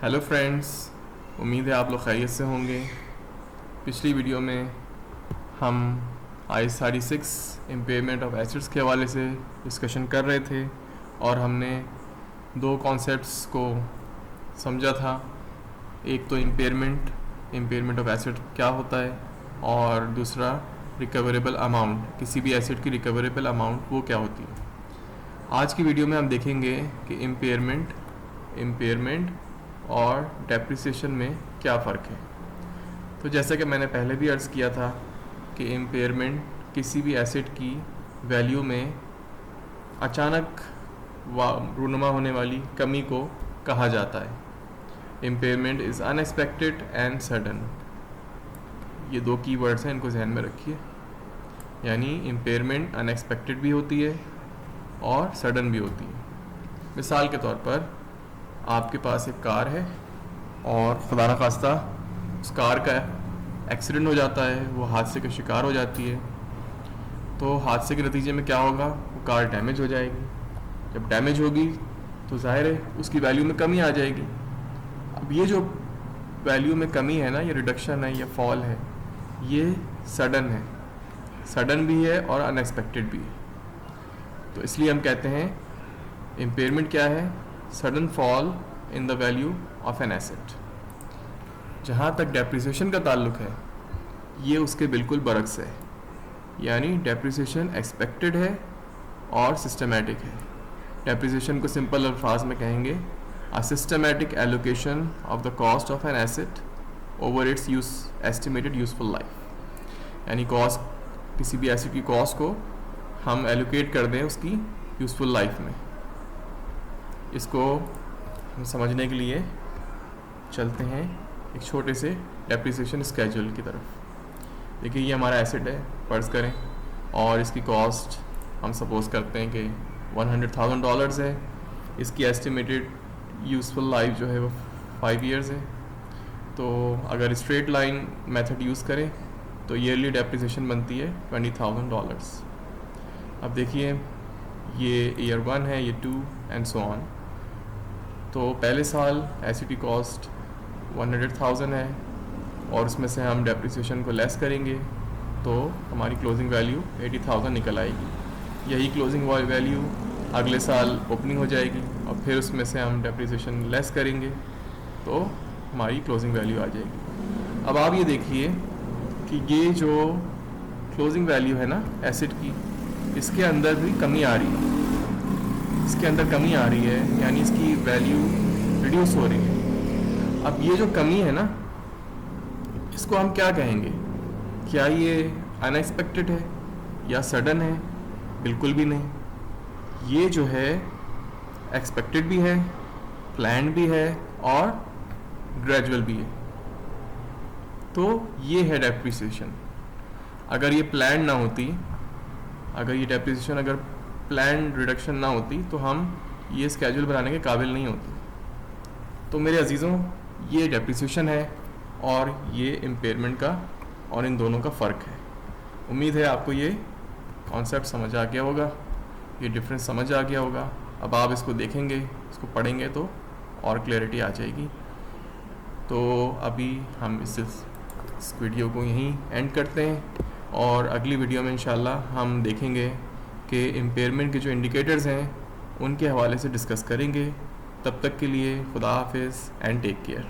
Hello friends, उम्मीद है आप लोग खैरियत से होंगे। पिछली वीडियो में हम IS36 इम्पेयरमेंट ऑफ एसिड्स के हवाले से डिस्कशन कर रहे थे और हमने दो कॉन्सेप्ट्स को समझा था। एक तो इम्पेयरमेंट ऑफ एसिड क्या होता है और दूसरा रिकवरेबल अमाउंट, किसी भी एसिड की रिकवरेबल अमाउंट वो क्या होती है। आज की वीडियो में हम देखेंगे कि इम्पेयरमेंट और डेप्रिसिएशन में क्या फ़र्क है। तो जैसा कि मैंने पहले भी अर्ज़ किया था कि इम्पेयरमेंट किसी भी एसिड की वैल्यू में अचानक रूनुमा होने वाली कमी को कहा जाता है। Impairment is unexpected and sudden. ये दो कीवर्ड्स हैं, इनको जहन में रखिए। यानी इम्पेयरमेंट अनएक्सपेक्टेड भी होती है और सडन भी होती है। मिसाल के तौर पर आपके पास एक कार है और खुदा न खास्ता उस कार का एक्सीडेंट हो जाता है, वो हादसे का शिकार हो जाती है। तो हादसे के नतीजे में क्या होगा, वो कार डैमेज हो जाएगी। जब डैमेज होगी तो जाहिर है उसकी वैल्यू में कमी आ जाएगी। अब ये जो वैल्यू में कमी है ना, ये रिडक्शन है, ये फॉल है, ये सडन है। सडन भी है और अनएक्सपेक्टेड भी है। तो इसलिए हम कहते हैं इम्पेयरमेंट क्या है, sudden fall in the value of an asset. जहाँ तक डेप्रिसिएशन का ताल्लुक है, ये उसके बिल्कुल बरक्स है। यानी डेप्रिसिएशन एक्सपेक्टेड है और सिस्टमेटिक है। डेप्रिसिएशन को सिंपल अल्फाज में कहेंगे a systematic allocation of the cost of an asset over it's estimated useful life. यानी कॉस्ट, किसी भी एसेट की कॉस्ट को हम एलोकेट कर दें उसकी यूजफुल लाइफ में। इसको हम समझने के लिए चलते हैं एक छोटे से डेप्रिसिएशन स्केड्यूल की तरफ। देखिए, ये हमारा एसेट है, फ़र्ज़ करें, और इसकी कॉस्ट हम सपोज़ करते हैं कि $100,000 है। इसकी एस्टिमेटेड यूज़फुल लाइफ जो है वो 5 ईयर्स है। तो अगर स्ट्रेट लाइन मेथड यूज़ करें तो ईयरली डेप्रिसिएशन बनती है $20,000। अब देखिए, ये ईयर 1 है, ये 2 एंड सो ऑन। तो पहले साल एसिड की कॉस्ट 100,000 है और उसमें से हम डेप्रिसिएशन को लेस करेंगे तो हमारी क्लोजिंग वैल्यू 80,000 निकल आएगी। यही क्लोजिंग वैल्यू अगले साल ओपनिंग हो जाएगी और फिर उसमें से हम डेप्रिसिएशन लेस करेंगे तो हमारी क्लोजिंग वैल्यू आ जाएगी। अब आप ये देखिए कि ये जो क्लोजिंग वैल्यू है ना एसिड की, इसके अंदर भी कमी आ रही है। इसके अंदर कमी आ रही है, यानी इसकी वैल्यू रिड्यूस हो रही है। अब ये जो कमी है ना, इसको हम क्या कहेंगे? क्या ये अनएक्सपेक्टेड है या सडन है? बिल्कुल भी नहीं। ये जो है एक्सपेक्टेड भी है, प्लान्ड भी है और ग्रेजुअल भी है। तो ये है डेप्रिसिएशन। अगर ये प्लान ना होती, अगर ये डेप्रिसिएशन अगर प्लान रिडक्शन ना होती तो हम ये स्केड्यूल बनाने के काबिल नहीं होते। तो मेरे अजीज़ों, ये डेप्रिसिएशन है और ये इम्पेयरमेंट का, और इन दोनों का फ़र्क है। उम्मीद है आपको ये कॉन्सेप्ट समझ आ गया होगा, ये डिफरेंस समझ आ गया होगा। अब आप इसको देखेंगे, इसको पढ़ेंगे तो और क्लैरिटी आ जाएगी। तो अभी हम इस वीडियो को यहीं एंड करते हैं और अगली वीडियो में इंशाल्लाह हम देखेंगे कि इम्पेयरमेंट के जो इंडिकेटर्स हैं उनके हवाले से डिस्कस करेंगे। तब तक के लिए खुदा हाफिज़ एंड टेक केयर।